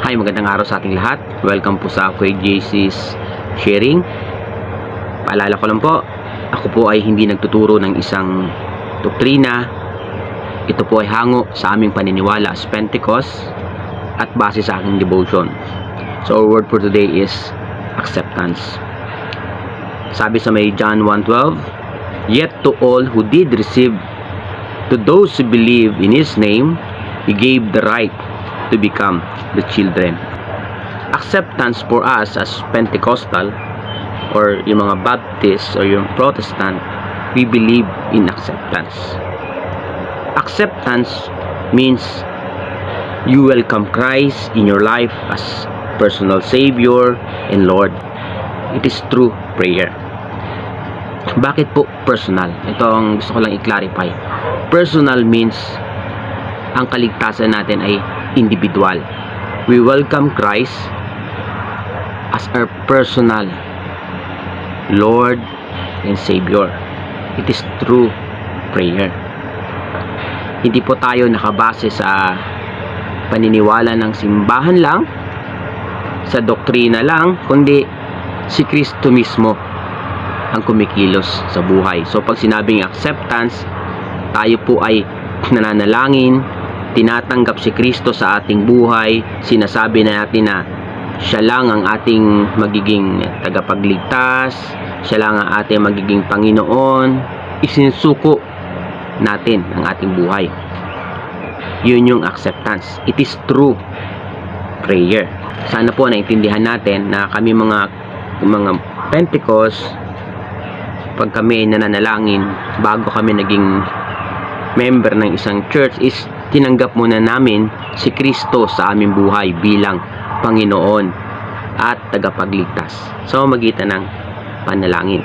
Hi, magandang araw sa ating lahat. Welcome po sa Kuya JC's Sharing. Paalala ko lang po, ako po ay hindi nagtuturo ng isang doktrina. Ito po ay hango sa aming paniniwala as Pentecost at base sa aking devotion. So our word for today is acceptance. Sabi sa may John 1:12, "Yet to all who did receive, to those who believe in His name, He gave the right to become the children." Acceptance for us as Pentecostal or yung mga Baptist or yung Protestant, we believe in acceptance. Acceptance means you welcome Christ in your life as personal Savior and Lord. It is true prayer. Bakit po personal? Ito ang gusto ko lang i-clarify. Personal means ang kaligtasan natin ay individual. We welcome Christ as our personal Lord and Savior. It is true prayer. Hindi po tayo nakabase sa paniniwala ng simbahan lang, sa doktrina lang, kundi si Kristo mismo ang kumikilos sa buhay. So pag sinabing acceptance, tayo po ay nananalangin, tinatanggap si Kristo sa ating buhay, sinasabi na natin na siya lang ang ating magiging tagapagligtas, siya lang ang ating magiging Panginoon, isinusuko natin ang ating buhay. Yun yung acceptance. It is true prayer. Sana po naintindihan natin na kami mga Pentecost, pag kami nananalangin bago kami naging member ng isang church, is tinanggap muna namin si Kristo sa aming buhay bilang Panginoon at tagapagligtas sa magitan ng panalangin.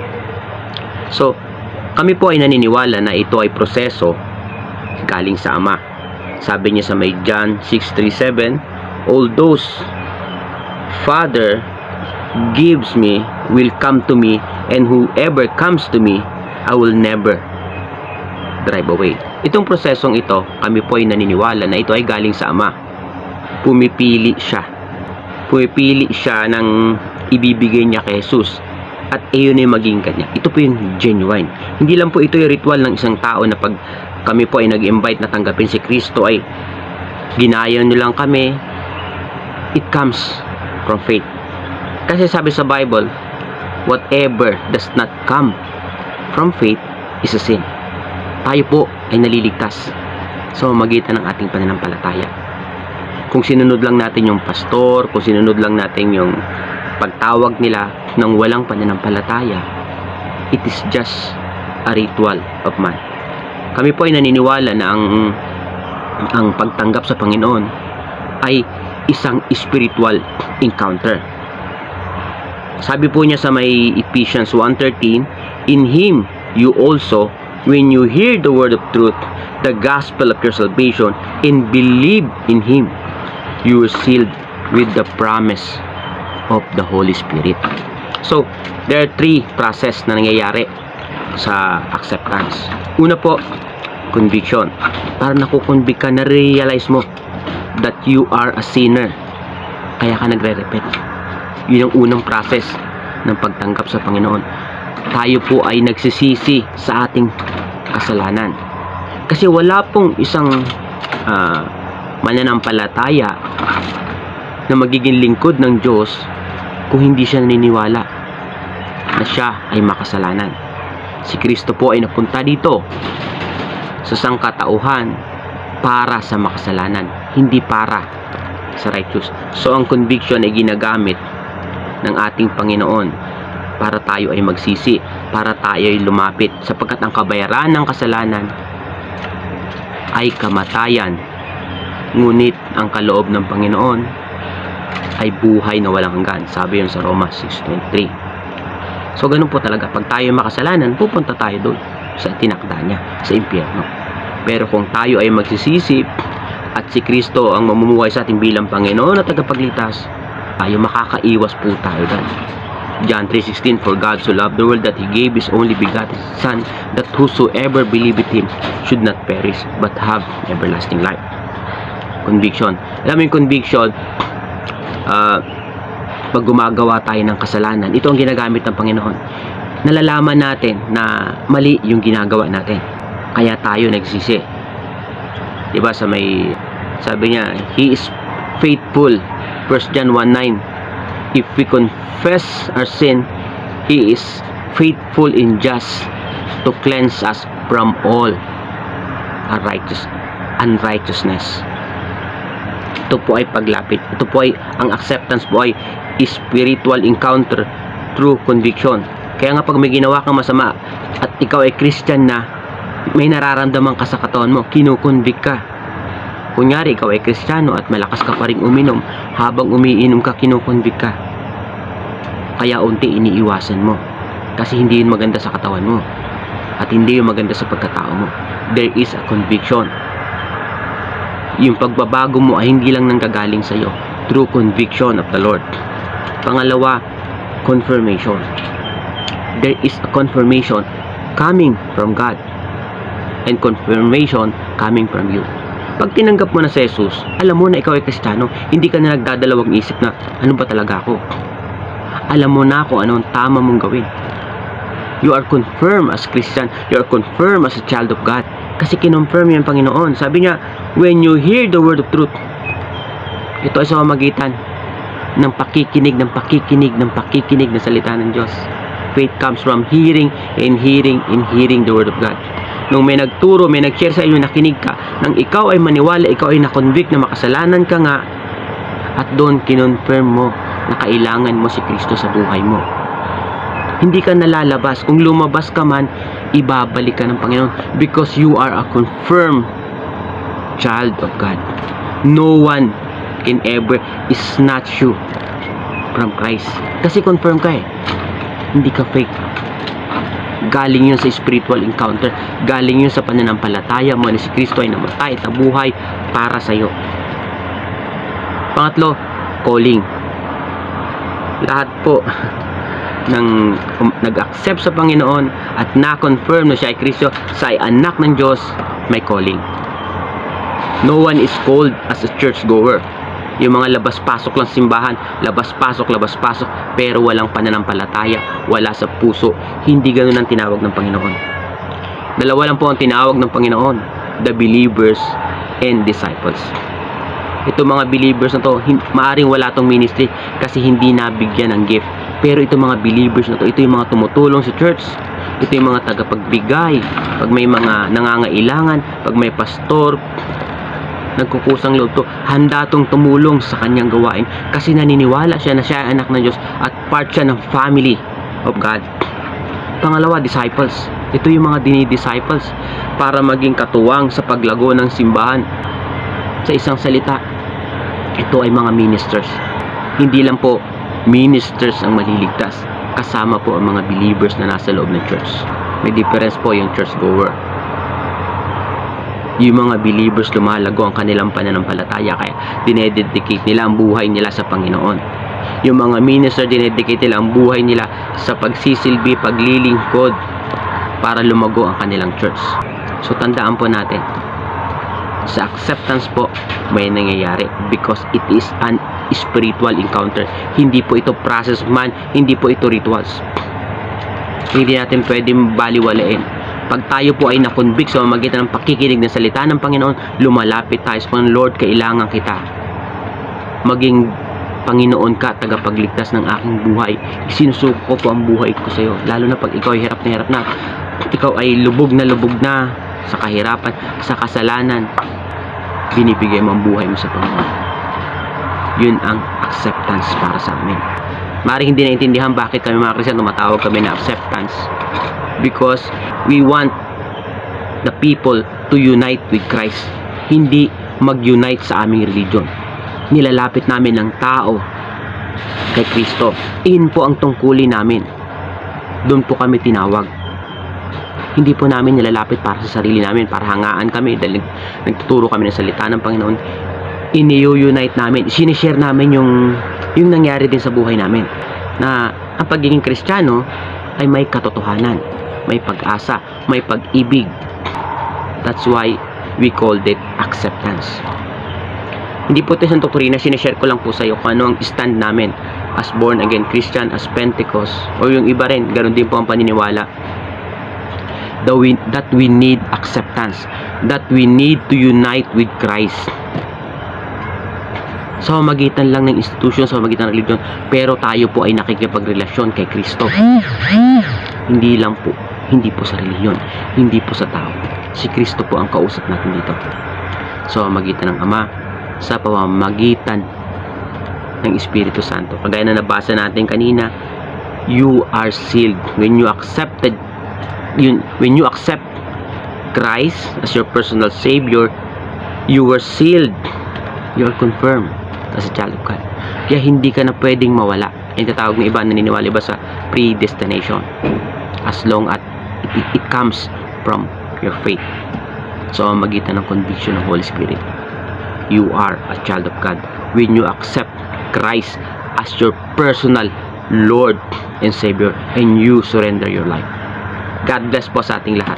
So, kami po ay naniniwala na ito ay proseso galing sa Ama. Sabi niya sa may John 6:37, "All those Father gives me will come to me, and whoever comes to me, I will never drive away." Itong prosesong ito, kami po ay naniniwala na ito ay galing sa Ama. Pumipili siya ng ibibigay niya kay Jesus, at iyon ay maging kanya. Ito po yung genuine. Hindi lang po ito yung ritual ng isang tao na pag kami po ay nag-invite na tanggapin si Kristo ay ginaya nilang kami. It comes from faith. Kasi sabi sa Bible, whatever does not come from faith is a sin. Tayo po ay naliligtas sa magitan ng ating pananampalataya. Kung sinunod lang natin yung pastor, kung sinunod lang natin yung pagtawag nila ng walang pananampalataya, it is just a ritual of man. Kami po ay naniniwala na ang pagtanggap sa Panginoon ay isang spiritual encounter. Sabi po niya sa may Ephesians 1:13, "In Him you also, when you hear the word of truth, the gospel of your salvation, and believe in Him, you are sealed with the promise of the Holy Spirit." So, there are three process na nangyayari sa acceptance. Una po, conviction. Para nakukonvict ka, na-realize mo that you are a sinner, kaya ka nagre-repent. Yun ang unang process ng pagtanggap sa Panginoon. Tayo po ay nagsisisi sa ating kasalanan. Kasi wala pong isang mananampalataya na magiging lingkod ng Diyos kung hindi siya naniniwala na siya ay makasalanan. Si Kristo po ay napunta dito sa sangkatauhan para sa makasalanan, hindi para sa righteous. So ang conviction ay ginagamit ng ating Panginoon para tayo ay magsisi, para tayo ay lumapit, sapagkat ang kabayaran ng kasalanan ay kamatayan, ngunit ang kaloob ng Panginoon ay buhay na walang hanggan. Sabi yun sa Roma 6:23. So ganun po talaga, pag tayo makasalanan, pupunta tayo doon sa tinakda niya, sa impyerno. Pero kung tayo ay magsisisi at si Kristo ang mamumuhay sa ating bilang Panginoon at tagapagligtas, tayo makakaiwas po tayo doon. John 3:16, "For God so loved the world that He gave His only begotten Son, that whosoever believeth Him should not perish, but have everlasting life." Conviction. Alam mo yung conviction, pag gumagawa tayo ng kasalanan. Ito ang ginagamit ng Panginoon. Nalalaman natin na mali yung ginagawa natin. Kaya tayo nagsisi. Diba sabi niya, He is faithful. 1 John 1:9. If we confess our sin, He is faithful and just to cleanse us from all unrighteousness. Ito po ay paglapit. Ito po ay, ang acceptance po ay spiritual encounter through conviction. Kaya nga pag may ginawa kang masama at ikaw ay Christian na, may nararamdaman ka sa katawan mo, kinukonvict ka. Kunyari, ikaw ay Kristiyano at malakas ka pa rin uminom, habang umiinom ka, kinukonvict ka. Kaya unti iniiwasan mo. Kasi hindi yun maganda sa katawan mo. At hindi yun maganda sa pagkatao mo. There is a conviction. Yung pagbabago mo ay hindi lang nanggagaling sa iyo, through conviction of the Lord. Pangalawa, confirmation. There is a confirmation coming from God and confirmation coming from you. Pag tinanggap mo na si Jesus, alam mo na ikaw ay Kristiyano, hindi ka na nagdadalawang isip na, ano ba talaga ako? Alam mo na kung ano ang tama mong gawin. You are confirmed as Christian. You are confirmed as a child of God. Kasi kinonfirm yung Panginoon. Sabi niya, when you hear the word of truth, ito ay sa pamamagitan ng pakikinig ng salita ng Diyos. Faith comes from hearing and hearing and hearing the word of God. Nung may nagturo, may nag-share sa iyo, nakinig ka, nang ikaw ay maniwala, ikaw ay na-convict na makasalanan ka nga, at doon kinonfirm mo na kailangan mo si Kristo sa buhay mo. Hindi ka nalalabas. Kung lumabas ka man, ibabalik ka ng Panginoon because you are a confirmed child of God. No one can ever snatch you from Christ. Kasi confirm ka eh. Hindi ka fake. Galing yun sa spiritual encounter. Galing yun sa pananampalataya mo na si Kristo ay namatay at nabuhay para sa iyo. Pangatlo, calling. Lahat po ng nag-accept sa Panginoon at na-confirm na siya ay Kristo, sa anak ng Diyos, may calling. No one is called as a churchgoer. Yung mga labas-pasok lang simbahan, labas-pasok, pero walang pananampalataya, wala sa puso. Hindi ganun ang tinawag ng Panginoon. Dalawa lang po ang tinawag ng Panginoon, the believers and disciples. Ito mga believers na to, maaring wala tong ministry kasi hindi nabigyan ng gift. Pero ito mga believers na to, ito yung mga tumutulong sa church. Ito yung mga tagapagbigay. Pag may mga nangangailangan, pag may pastor, nagkukusang loob to, handa tong tumulong sa kanyang gawain kasi naniniwala siya na siya ay anak ng Diyos at part siya ng family of God. Pangalawa, disciples. Ito yung mga dinidisciples para maging katuwang sa paglago ng simbahan. Sa isang salita, ito ay mga ministers. Hindi lang po ministers ang maliligtas, kasama po ang mga believers na nasa loob ng church. May difference po yung churchgoer. Yung mga believers, lumalago ang kanilang pananampalataya, kaya dinededicate nila ang buhay nila sa Panginoon. Yung mga minister, dinededicate nila ang buhay nila sa pagsisilbi, paglilingkod para lumago ang kanilang church. So tandaan po natin, sa acceptance po may nangyayari because it is an spiritual encounter. Hindi po ito process man, hindi po ito rituals. Hindi natin pwedeng baliwalain. Pag tayo po ay na-convict sa pamamagitan ng pakikinig ng salita ng Panginoon, lumalapit tayo sa Panginoon. Lord, kailangan kita. Maging Panginoon ka, tagapagligtas ng aking buhay. Sinusuko ko po ang buhay ko sa iyo. Lalo na pag ikaw ay hirap na, ikaw ay lubog na sa kahirapan, sa kasalanan, binibigay mo ang buhay mo sa Panginoon. Yun ang acceptance para sa amin. Maring hindi naintindihan bakit kami mga Kristiyan tumatawag kami na acceptance. Because we want the people to unite with Christ. Hindi mag-unite sa aming religion. Nilalapit namin ng tao kay Kristo. Iyon po ang tungkulin namin. Doon po kami tinawag. Hindi po namin nilalapit para sa sarili namin, para hangaan kami dahil nagtuturo kami ng salita ng Panginoon. Ini-unite namin, sinishare namin yung nangyari din sa buhay namin, na ang pagiging Kristiyano ay may katotohanan, may pag-asa, may pag-ibig. That's why we called it acceptance. Hindi po ito isang doktrina, sinishare ko lang po sa iyo kung ano ang stand namin as born again Christian, as Pentecost, o yung iba rin, ganoon din po ang paniniwala. That we need acceptance, that we need to unite with Christ. Sa magitan lang ng institusyon, sa magitan ng religion, pero tayo po ay nakikipagrelasyon kay Kristo. Hindi lang po, hindi po sa religion, hindi po sa tao. Si Kristo po ang kausap natin dito. Sa magitan ng Ama, sa pamamagitan ng Espiritu Santo. Kagaya na nabasa natin kanina, you are sealed when you accept Christ as your personal Savior. You were sealed, you are confirmed as a child of God. Kaya hindi ka na pwedeng mawala. Yung tatawag ng iba, naniniwala iba sa predestination, as long as it comes from your faith. So magitan ng conviction ng Holy Spirit, you are a child of God when you accept Christ as your personal Lord and Savior and you surrender your life. God bless po sa ating lahat.